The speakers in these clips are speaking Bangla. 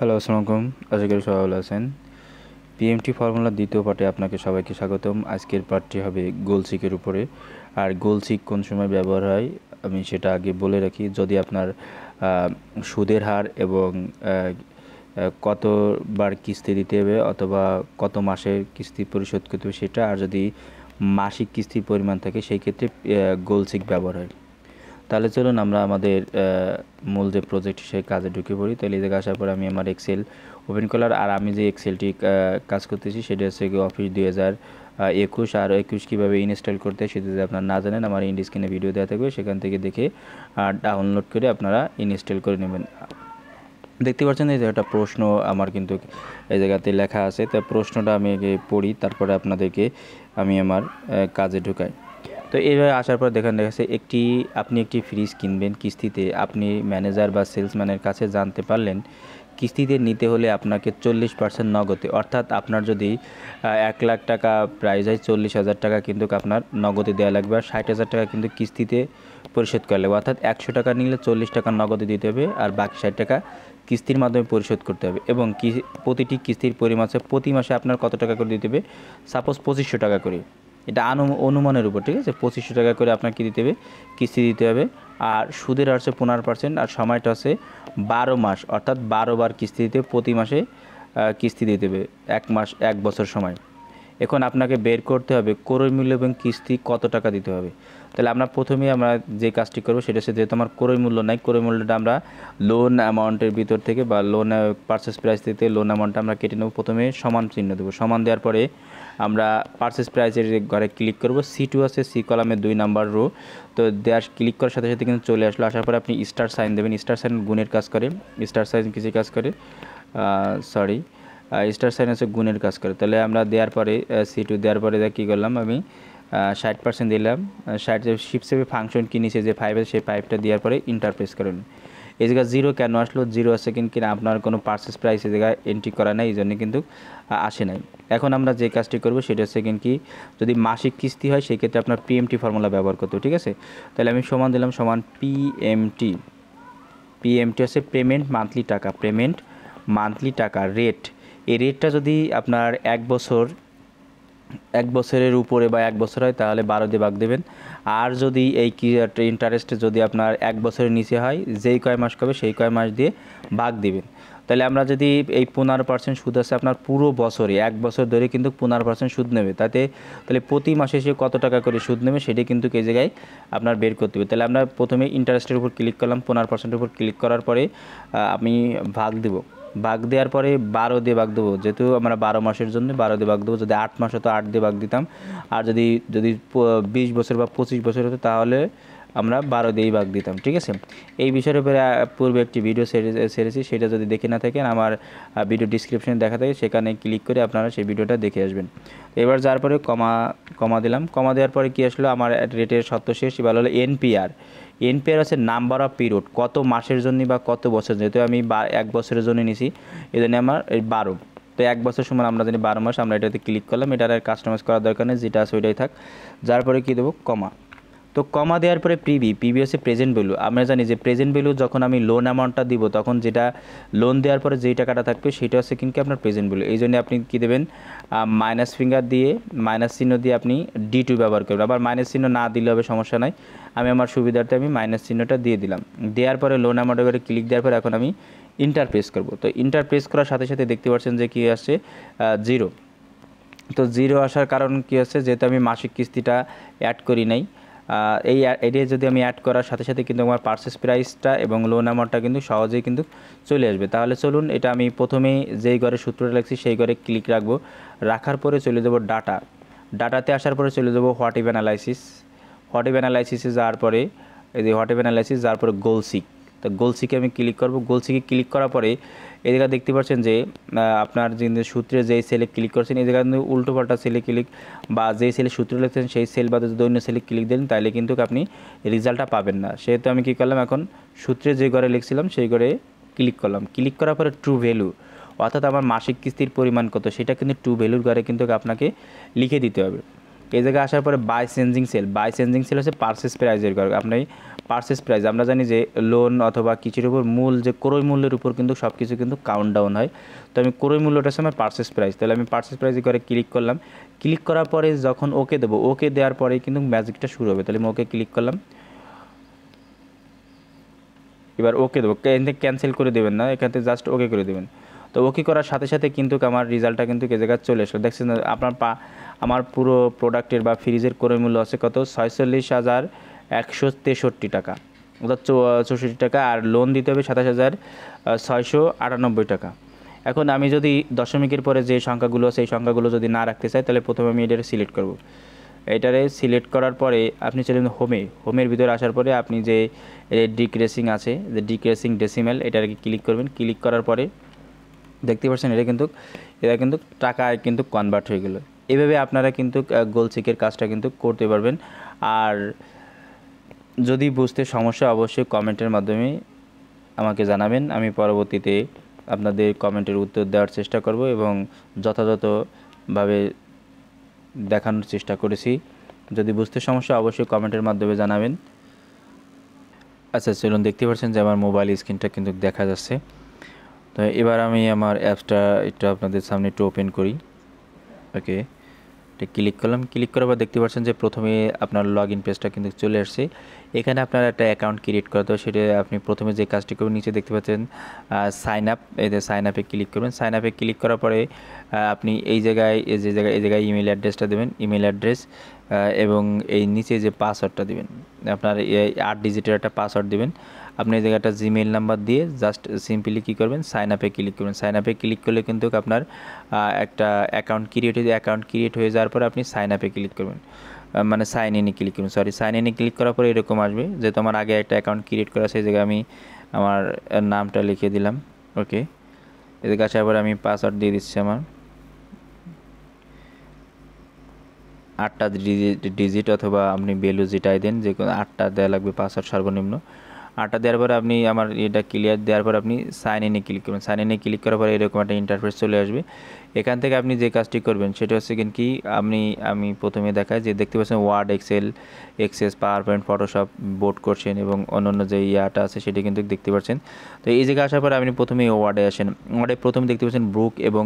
হ্যালো, আসসালামু আলাইকুম। আশা করি সবাই ভালো আছেন। পিএমটি ফর্মুলার দ্বিতীয় পার্টে আপনাকে সবাইকে স্বাগতম। আজকের পার্টটি হবে গোলসিকের উপরে। আর গোলসিক কোন সময় ব্যবহার হয় আমি সেটা আগে বলে রাখি। যদি আপনার সুদের হার এবং কতবার কিস্তি দিতে হবে অথবা কত মাসের কিস্তি পরিশোধ করতে হবে সেটা, আর যদি মাসিক কিস্তির পরিমাণ থাকে সেই ক্ষেত্রে গোলসিক ব্যবহার হয়। তাহলে চলুন আমরা আমাদের মূল যে প্রজেক্ট সেই কাজে ঢুকে পড়ি। তাহলে এই জায়গায় আসার পর আমি আমার এক্সেল ওপেন করলাম, আর আমি যে এক্সেলটি কাজ করতেছি সেটা হচ্ছে অফিস 2021। আর 21 কীভাবে ইনস্টল করতে সেটা যদি আপনারা না জানেন, আমার ইন্ড স্ক্রিনে ভিডিও দেওয়া থাকবে, সেখান থেকে দেখে ডাউনলোড করে আপনারা ইনস্টল করে নেবেন। দেখতে পাচ্ছেন এই যে একটা প্রশ্ন আমার কিন্তু এই জায়গাতে লেখা আছে, তো প্রশ্নটা আমি আগে পড়ি, তারপরে আপনাদেরকে আমি আমার কাজে ঢুকাই। তো এইভাবে আসার পর দেখাচ্ছে আপনি একটি ফ্রিজ কিনবেন কিস্তিতে। আপনি ম্যানেজার বা সেলসম্যানের কাছে জানতে পারলেন কিস্তিতে নিতে হলে আপনাকে 40% নগদে, অর্থাৎ আপনার যদি 1 লাখ টাকা প্রাইস হয়, 40,000 টাকা কিন্তু আপনার নগদে দেওয়া লাগবে, আর 60,000 টাকা কিন্তু কিস্তিতে পরিশোধ করা লাগবে। অর্থাৎ 100 টাকা নিলে 40 টাকা নগদে দিতে হবে, আর বাকি 60 টাকা কিস্তির মাধ্যমে পরিশোধ করতে হবে। এবং প্রতিটি কিস্তির পরিমাণ প্রতি মাসে আপনার কত টাকা করে দিতে হবে, সাপোজ 2500 টাকা করে, এটা অনুমানের উপর, ঠিক আছে। 2500 টাকা করে আপনাকে দিতে হবে, কিস্তি দিতে হবে। আর সুদের হার হচ্ছে 15%, আর সময়টা হচ্ছে 12 মাস, অর্থাৎ 12 বার কিস্তি দিতে, প্রতি মাসে কিস্তি দিতে হবে, 1 বছর সময়। এখন আপনাকে বের করতে হবে ক্রয় মূল্য এবং কিস্তি কত টাকা দিতে হবে। তাহলে আমরা প্রথমেই যে কাজটি করবো সেটা হচ্ছে, যেহেতু আমার ক্রয় মূল্য নাই, ক্রয় মূল্যটা আমরা লোন অ্যামাউন্টের ভিতর থেকে বা লোন পারচেস প্রাইস থেকে লোন অ্যামাউন্টটা আমরা কেটে নেব। প্রথমে সমান চিহ্ন দেবো, সমান দেওয়ার পরে আমরা পারচেস প্রাইসের ঘরে ক্লিক করব। C2 আছে, সি কলামে 2 নাম্বার রো। তো ক্লিক করার সাথে সাথে কিন্তু চলে আসলো। আসার পরে আপনি স্টার সাইন দেবেন। স্টার সাইন গুণের কাজ করে, স্টার সাইন কিসের কাজ করে, স্টার সাইন হচ্ছে গুণের কাজ করে। তাহলে আমরা দেওয়ার পরে C2 দেওয়ার পরে কী করলাম, আমি 60% দিলাম। 60 শিফট সেভে ফাংশন কি নিচে যে 5 আছে সেই 5টা দেওয়ার পরে ইন্টারপ্রেস করেন। এই জায়গায় 0 কেন আসলো, 0 আছে কিনা আপনার কোনো পারচেস প্রাইস এই জায়গায় এন্ট্রি করা নাই, এই জন্য কিন্তু আসে নাই। এখন আমরা যে কাজটি করব সেটা হচ্ছে কি, যদি মাসিক কিস্তি হয় সেই ক্ষেত্রে আপনার পিএমটি ফর্মুলা ব্যবহার করতে, ঠিক আছে। তাহলে আমি সমান দিলাম, সমান পিএমটি হচ্ছে পেমেন্ট মান্থলি টাকা, পেমেন্ট মান্থলি টাকা রেট। এই রেটটা যদি আপনার 1 বছরের উপরে বা 1 বছর হয় তাহলে 12 দিয়ে ভাগ দেবেন। আর যদি এই ইন্টারেস্টে যদি আপনার 1 বছরের নিচে হয়, যেই কয় মাস করবে সেই কয় মাস দিয়ে ভাগ দিবেন। তাহলে আমরা যদি এই 15% সুদ আছে আপনার পুরো বছরে, 1 বছর ধরে কিন্তু 15% সুদ নেবে, তাহলে প্রতি মাসে সে কত টাকা করে সুদ নেবে সেটা কিন্তু এই জায়গায় আপনার বের করতে হবে। তাহলে আমরা প্রথমে ইন্টারেস্টের উপর ক্লিক করলাম, 15%-এর উপর ক্লিক করার পরে আমি ভাগ দেব। ভাগ দেওয়ার পরে 12 দিয়ে ভাগ দেবো, যেহেতু আমরা 12 মাসের জন্য 12 দিয়ে ভাগ দেবো। যদি 8 মাস হতো 8 দিয়ে ভাগ দিতাম, আর যদি 20 বছর বা 25 বছর হতো তাহলে আমরা 12 দিয়েই ভাগ দিতাম, ঠিক আছে। এই বিষয়ের উপরে পূর্বে একটি ভিডিও ছেড়েছি, সেটা যদি দেখে না থাকেন আমার ভিডিও ডিসক্রিপশনে দেখা থাকে, সেখানে ক্লিক করে আপনারা সেই ভিডিওটা দেখে আসবেন। এবার যাওয়ার পরে কমা দিলাম। কমা দেওয়ার পরে কী আসলো, আমার রেটের শর্ত শেষ। এবার হলো এনপিআর আছে নাম্বার অফ পিরিয়ড, কত মাসের জন্য বা কত বছর, যেহেতু আমি 1 বছরের জন্য নিছি এই জন্য আমার 12। তো 1 বছর সময় আমরা জানি 12 মাস, আমরা এটাতে ক্লিক করলাম। এটার আর কাস্টমাইজ করার দরকার নেই, যেটা আছে ওইটাই থাক। যার পরে কী দেবো, কমা। তো কমা দেওয়ার পরে পিবি হচ্ছে প্রেজেন্ট ভ্যালু। আমরা জানি যে প্রেজেন্ট ভ্যালু যখন আমি লোন অ্যামাউন্টটা দিব তখন যেটা লোন দেওয়ার পরে যেই টাকাটা থাকবে সেটা হচ্ছে কিন্তু আপনার প্রেজেন্ট ভ্যালু। এই জন্য আপনি কী দেবেন, মাইনাস ফিঙ্গার দিয়ে, মাইনাস চিহ্ন দিয়ে আপনি D2 ব্যবহার করবেন। আবার মাইনাস চিহ্ন না দিলে হবে, সমস্যা নাই। আমি আমার সুবিধার্থে আমি মাইনাস চিহ্নটা দিয়ে দিলাম। দেওয়ার পরে লোন অ্যামাউন্টের উপরে ক্লিক দেওয়ার পরে এখন আমি ইন্টারপ্রেস করব। তো ইন্টারপ্রেস করার সাথে সাথে দেখতে পাচ্ছেন যে কী আসছে, 0। তো 0 আসার কারণ কী আছে, যেহেতু আমি মাসিক কিস্তিটা অ্যাড করি নাই। এটা যদি আমি অ্যাড করার সাথে সাথে কিন্তু আমার পারচেস প্রাইসটা এবং লোন অ্যামাউন্টটা কিন্তু সহজেই কিন্তু চলে আসবে। তাহলে চলুন, এটা আমি প্রথমেই যেই ঘরে সূত্রটা লিখছি সেই ঘরে ক্লিক রাখবো। রাখার পরে চলে যাব ডাটাতে আসার পরে চলে যাব হোয়াট ইভ অ্যানালাইসিসে যাওয়ার পরে এই যে হোয়াট ইভ অ্যানালাইসিস, যাওয়ার পরে গোলসিক। তো গোলসিকে আমি ক্লিক করব। গোলসিকে ক্লিক করার পরে এই জায়গায় দেখতে পাচ্ছেন যে আপনার যে সূত্রে যেই সেলে ক্লিক করছেন এই জায়গায় কিন্তু উল্টোপাল্টা সেলে ক্লিক বা যেই সেলে সূত্র লিখছেন সেই সেল বাদে যদি অন্য সেলে ক্লিক দেন তাহলে কিন্তু আপনি রেজাল্টটা পাবেন না। সেহেতু আমি কী করলাম, এখন সূত্রে যে ঘরে লিখছিলাম সেই ঘরে ক্লিক করলাম। ক্লিক করার পরে ট্রু ভ্যালু, অর্থাৎ আমার মাসিক কিস্তির পরিমাণ কত সেটা কিন্তু ট্রু ভ্যালুর ঘরে কিন্তু আপনাকে লিখে দিতে হবে। এই জায়গায় আসার পরে বাই চেঞ্জিং সেল হচ্ছে পারচেস প্রাইজের কারণ আপনি পারচেস প্রাইস আমরা জানি যে লোন অথবা কিছুর উপর মূল যে ক্রয় মূল্যের উপর কিন্তু সব কিছু কিন্তু কাউন্ট ডাউন হয়। তো আমি ক্রয় মূল্যটা সময় পারচেস প্রাইস, তাহলে আমি পারচেস প্রাইসে করে ক্লিক করলাম। ক্লিক করার পরে যখন ওকে দেবো, ওকে দেওয়ার পরে কিন্তু ম্যাজিকটা শুরু হবে। তাহলে আমি ওকে ক্লিক করলাম, এবার ওকে দেবো। এখান থেকে ক্যান্সেল করে দেবেন না, এখান থেকে জাস্ট ওকে করে দেবেন। তো ওকে করার সাথে সাথে কিন্তু আমার রেজাল্টটা কিন্তু এ জায়গায় চলে আসলো। দেখছেন আপনার আমার পুরো প্রোডাক্টের বা ফ্রিজের ক্রয় মূল্য আছে কত 46,163 টাকা, অর্থাৎ 64 টাকা, আর লোন দিতে হবে 27,698 টাকা। এখন আমি যদি দশমিকের পরে যে সংখ্যাগুলো আছে এই সংখ্যাগুলো যদি না রাখতে চাই, তাহলে প্রথমে আমি এটারে সিলেক্ট করব। এটারে সিলেক্ট করার পরে আপনি চলে যাবেন হোমের ভিতরে আসার পরে আপনি যে ডিক্রেসিং আছে, যে ডিক্রেসিং ডেসিমেল, এটাকে ক্লিক করবেন। ক্লিক করার পরে দেখতে পাচ্ছেন এটা কিন্তু টাকায় কিন্তু কনভার্ট হয়ে গেল। এভাবে আপনারা কিন্তু গোল চেকের কাজটা কিন্তু করতে পারবেন। আর যদি বুঝতে সমস্যা অবশ্যই কমেন্টের মাধ্যমে আমাকে জানাবেন, আমি পরবর্তীতে আপনাদের কমেন্টের উত্তর দেওয়ার চেষ্টা করব এবং যথাযথভাবে দেখানোর চেষ্টা করেছি। যদি বুঝতে সমস্যা অবশ্যই কমেন্টের মাধ্যমে জানাবেন। আচ্ছা চলুন, দেখতে পাচ্ছেন যে আমার মোবাইল স্ক্রিনটা কিন্তু দেখা যাচ্ছে। তো এবার আমি আমার অ্যাপসটা একটু আপনাদের সামনে একটু ওপেন করি। ওকে, এটা ক্লিক করলাম। ক্লিক করার পর দেখতে পাচ্ছেন যে প্রথমে আপনার লগ ইন পেজটা কিন্তু চলে আসছে। এখানে আপনার একটা অ্যাকাউন্ট ক্রিয়েট করতে হবে, সেটা আপনি প্রথমে যে কাজটি করবেন, নিচে দেখতে পাচ্ছেন সাইন আপ, এই যে সাইন আপে ক্লিক করবেন। সাইন আপে ক্লিক করার পরে আপনি এই জায়গায় ইমেল অ্যাড্রেসটা দেবেন, ইমেল অ্যাড্রেস, এবং এই নিচে যে পাসওয়ার্ডটা দেবেন, আপনার এই 8 ডিজিটের একটা পাসওয়ার্ড দেবেন। আপনি এই জায়গাটা জিমেইল নাম্বার দিয়ে জাস্ট সিম্পলি কী করবেন, সাইন আপে ক্লিক করবেন। সাইন আপে ক্লিক করলে কিন্তু আপনার একটা অ্যাকাউন্ট ক্রিয়েট হয়ে যাওয়ার পরে আপনি সাইন আপে ক্লিক করবেন, মানে সাইন ইনে ক্লিক করবেন, সাইন ইনে ক্লিক করার পরে এরকম আসবে যে তোমার আগে একটা অ্যাকাউন্ট ক্রিয়েট করা আছে। এই জায়গায় আমি আমার নামটা লিখে দিলাম। ওকে, এদিকে আসার পরে আমি পাসওয়ার্ড দিয়ে দিচ্ছি আমার 8টা ডিজিট অথবা আপনি ভ্যালু যেটাই দেন, যে কোনো 8টা দেওয়া লাগবে পাসওয়ার্ড সর্বনিম্ন। 8টা দেওয়ার পরে আপনি আমার এটা ক্লিয়ার দেওয়ার পর আপনি সাইন ইনে ক্লিক করবেন। সাইন ইনে ক্লিক করার পরে এরকম একটা ইন্টারফেস চলে আসবে। এখান থেকে আপনি যে কাজটি করবেন সেটা হচ্ছে কি আমি প্রথমে দেখাই যে দেখতে পাচ্ছেন Word, Excel, Access, PowerPoint, Photoshop, board করছেন এবং অন্যান্য যে ইয়াটা আছে সেটি কিন্তু দেখতে পাচ্ছেন। তো এই জায়গায় আসার পরে আপনি প্রথমে ওয়ার্ডে আসেন। ওয়ার্ডে প্রথমে দেখতে পাচ্ছেন বুক এবং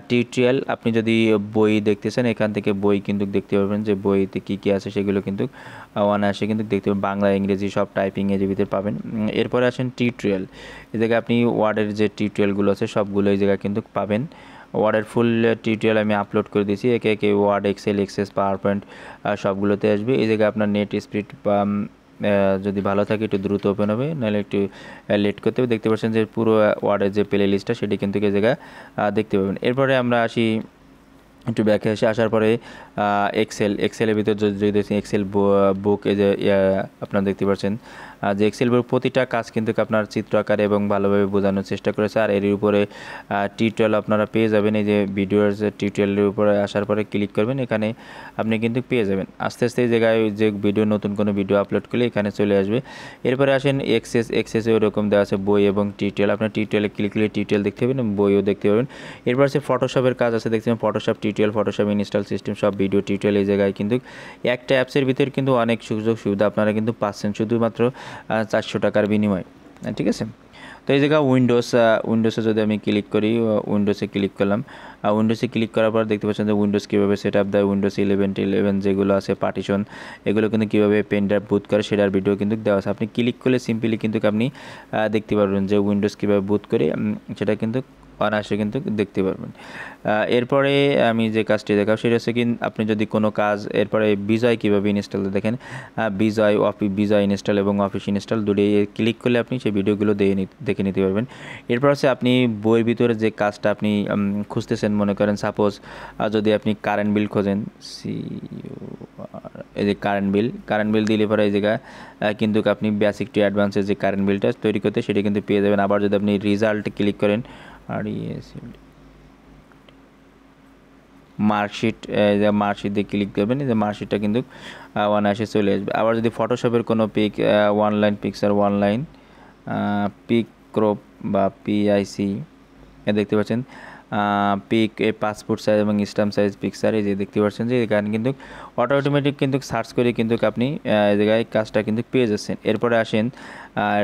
টিউটোরিয়াল। আপনি যদি বই দেখতেছেন এখান থেকে বই কিন্তু দেখতে পাবেন যে বইতে কী কী আছে সেগুলো কিন্তু অনায়াসে কিন্তু দেখতে পাবেন, বাংলা ইংরেজি সব টাইপিং এর ভিতরে পাবেন। এরপরে আসেন টিউটোরিয়াল। এই জায়গায় আপনি ওয়ার্ডের যে টিউটোরিয়ালগুলো আছে সবগুলো এই জায়গায় কিন্তু পাবেন। ওয়ার্ডের ফুল টিউটোরিয়াল আমি আপলোড করে দিয়েছি, একে একে Word, Excel, Access, PowerPoint সবগুলোতে আসবে। এই জায়গায় আপনার নেট স্পিড যদি ভালো থাকে একটু দ্রুত ওপেন হবে, নাহলে একটু লেট করতে হবে। দেখতে পাচ্ছেন যে পুরো ওয়ার্ডের যে প্লে লিস্টটা সেটি কিন্তু এই জায়গায় দেখতে পাবেন। এরপরে আমরা আসি একটু ব্যাকে আসার পরে এক্সেলের ভিতর যদি দেখছেন এক্সেল বুক, এই যে আপনারা দেখতে পাচ্ছেন যে এক্সেল বুক প্রতিটা কাজ কিন্তু আপনার চিত্র আকারে এবং ভালোভাবে বোঝানোর চেষ্টা করেছে। আর এর উপরে টিউটোরিয়াল আপনারা পেয়ে যাবেন। এই যে ভিডিওর যে টিউটোরিয়ালের উপরে আসার পরে ক্লিক করবেন, এখানে আপনি কিন্তু পেয়ে যাবেন। আস্তে আস্তে এই জায়গায় যে নতুন কোনো ভিডিও আপলোড করলে এখানে চলে আসবে। এরপরে আসেন এক্সেসে ওরকম দেওয়া আছে বই এবং টিউটোরিয়াল। আপনার টিউটোরিয়ালে ক্লিক করলে টিউটোরিয়াল দেখতে পাবেন এবং বইও দেখতে পাবেন। এরপর আছে ফটোশপের কাজ আছে, দেখতে পাবেন Photoshop tutorial, Photoshop install system, সব ভিডিও টিউটোরিয়াল এই জায়গায় কিন্তু একটা অ্যাপসের ভিতরে কিন্তু অনেক সুযোগ সুবিধা আপনারা কিন্তু পাচ্ছেন শুধুমাত্র 400 টাকার বিনিময়। ঠিক আছে, তো এই জায়গায় উইন্ডোজে যদি আমি ক্লিক করি, উইন্ডোজে ক্লিক করলাম। উইন্ডোজে ক্লিক করার পর দেখতে পাচ্ছেন যে উইন্ডোজ কীভাবে সেট আপ দেয়, উইন্ডোজ 11 যেগুলো আছে পার্টিশন, এগুলো কিন্তু কীভাবে পেন ড্রাইভ বুট করে সেটার ভিডিও কিন্তু দেওয়া আছে। আপনি ক্লিক করলে সিম্পলি কিন্তু আপনি দেখতে পারবেন যে উইন্ডোজ কীভাবে বুট করে সেটা কিন্তু অনায়াসে কিন্তু দেখতে পারবেন। এরপরে আমি যে কাজটি দেখাব সেটা হচ্ছে কি আপনি যদি কোনো কাজ এরপরে বিজয় কীভাবে ইনস্টল দেখেন, বিজয় ইনস্টল এবং অফিস ইনস্টল দুটোই ক্লিক করলে আপনি সেই ভিডিওগুলো দেখে নিতে পারবেন। এরপর হচ্ছে আপনি বইয়ের ভিতরে যে কাজটা আপনি খুঁজতেছেন, মনে করেন সাপোজ যদি আপনি কারেন্ট বিল খোঁজেন, এই যে কারেন্ট বিল দিলে পরে এই জায়গায় কিন্তু আপনি বেসিক টু অ্যাডভান্সের যে কারেন্ট বিলটা তৈরি করতে সেটা কিন্তু পেয়ে যাবেন। আবার যদি আপনি রেজাল্ট ক্লিক করেন, আর মার্কশিট দিয়ে ক্লিক করবেন, এই যে মার্কশিটটা কিন্তু অনায়াসে চলে আসবে। আবার যদি ফটোশপের কোনো পিক, ওয়ানলাইন পিকচার, ওয়ানলাইন পিক ক্রপ বা PIC দেখতে পাচ্ছেন পিক পাসপোর্ট সাইজ এবং স্ট্যাম্প সাইজ পিকচার এই যে দেখতে পাচ্ছেন যে এখানে কিন্তু অটোমেটিক কিন্তু সার্চ করে কিন্তু আপনি এই জায়গায় কাজটা কিন্তু পেয়ে যাচ্ছেন। এরপরে আসেন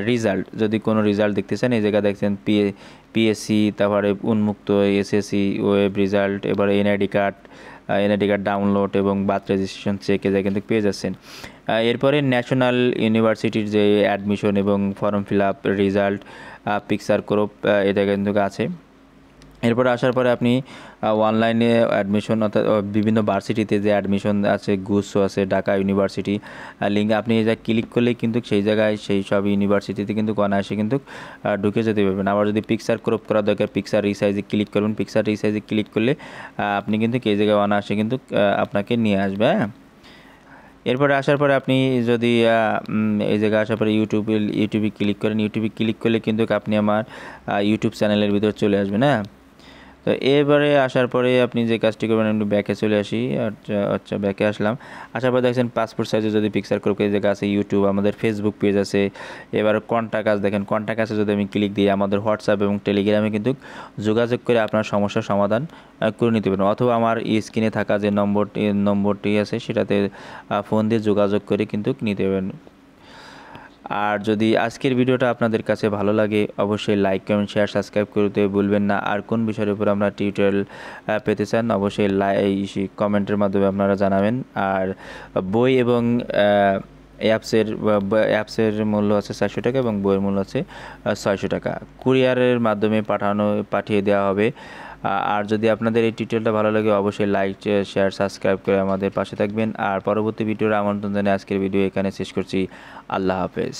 রেজাল্ট, যদি কোনো রেজাল্ট দেখতে চান এই জায়গায় দেখছেন পিএসসি, তারপরে উন্মুক্ত এসএসসি ওয়েব রেজাল্ট, এবারে এনআইডি কার্ড ডাউনলোড এবং বার্থ রেজিস্ট্রেশন চেক এ জায়গায় কিন্তু পেয়ে যাচ্ছেন। এরপরে ন্যাশনাল ইউনিভার্সিটির যে অ্যাডমিশন এবং form fill up result picture crop এটা কিন্তু আছে। এরপরে আসার পরে আপনি অনলাইনে অ্যাডমিশন অর্থাৎ বিভিন্ন ভার্সিটিতে যে অ্যাডমিশন আছে, গুচ্ছ আছে, ঢাকা ইউনিভার্সিটি লিঙ্ক আপনি এই জায়গায় ক্লিক করলেই কিন্তু সেই জায়গায় সেই সব ইউনিভার্সিটিতে কিন্তু অনায়াসে কিন্তু ঢুকে যেতে পারবেন। আবার যদি পিকচার ক্রপ করা দরকার পিকচার রিসাইজে ক্লিক করবেন, পিকচার রিসাইজে ক্লিক করলে আপনি কিন্তু এই জায়গায় অনায়াসে কিন্তু আপনাকে নিয়ে আসবে। হ্যাঁ, এরপরে আসার পরে আপনি যদি এই জায়গায় আসার পরে ইউটিউবে ক্লিক করেন, ইউটিউবে ক্লিক করলে কিন্তু আপনি আমার ইউটিউব চ্যানেলের ভিতর চলে আসবেন। হ্যাঁ, তো এবারে আসার পরে আপনি যে কাজটি করবেন, একটু ব্যাকে চলে আসি। আচ্ছা ব্যাকে আসলাম, আসার পরে দেখছেন পাসপোর্ট সাইজে যদি পিকচার ক্রপ এই জায়গা আছে, ইউটিউব, আমাদের ফেসবুক পেজ আছে। এবার কন্ট্যাক্ট আস দেখেন, কন্ট্যাক্ট আসে যদি আমি ক্লিক দিই আমাদের হোয়াটসঅ্যাপ এবং টেলিগ্রামে কিন্তু যোগাযোগ করে আপনার সমস্যার সমাধান করে নিতে পারেন, অথবা আমার স্ক্রিনে থাকা যে নম্বরটি আছে সেটাতে ফোন দিয়ে যোগাযোগ করে কিন্তু নিতে পারেন। আর যদি আজকের ভিডিওটা আপনাদের কাছে ভালো লাগে অবশ্যই লাইক, কমেন্ট, শেয়ার, সাবস্ক্রাইব করতে ভুলবেন না। আর কোন বিষয়ের উপর আমরা টিউটোরিয়াল পেতে চান অবশ্যই কমেন্টের মাধ্যমে আপনারা জানাবেন। আর বই এবং অ্যাপসের মূল্য আছে 400 টাকা এবং বইয়ের মূল্য আছে 600 টাকা। কুরিয়ারের মাধ্যমে পাঠিয়ে দেওয়া হবে। আর যদি আপনাদের এই টিউটোরিয়ালটা ভালো লাগে অবশ্যই লাইক, শেয়ার, সাবস্ক্রাইব করে আমাদের পাশে থাকবেন। আর পরবর্তী ভিডিওর আমন্ত্রণ জানিয়ে আজকের ভিডিও এখানে শেষ করছি। আল্লাহ হাফেজ।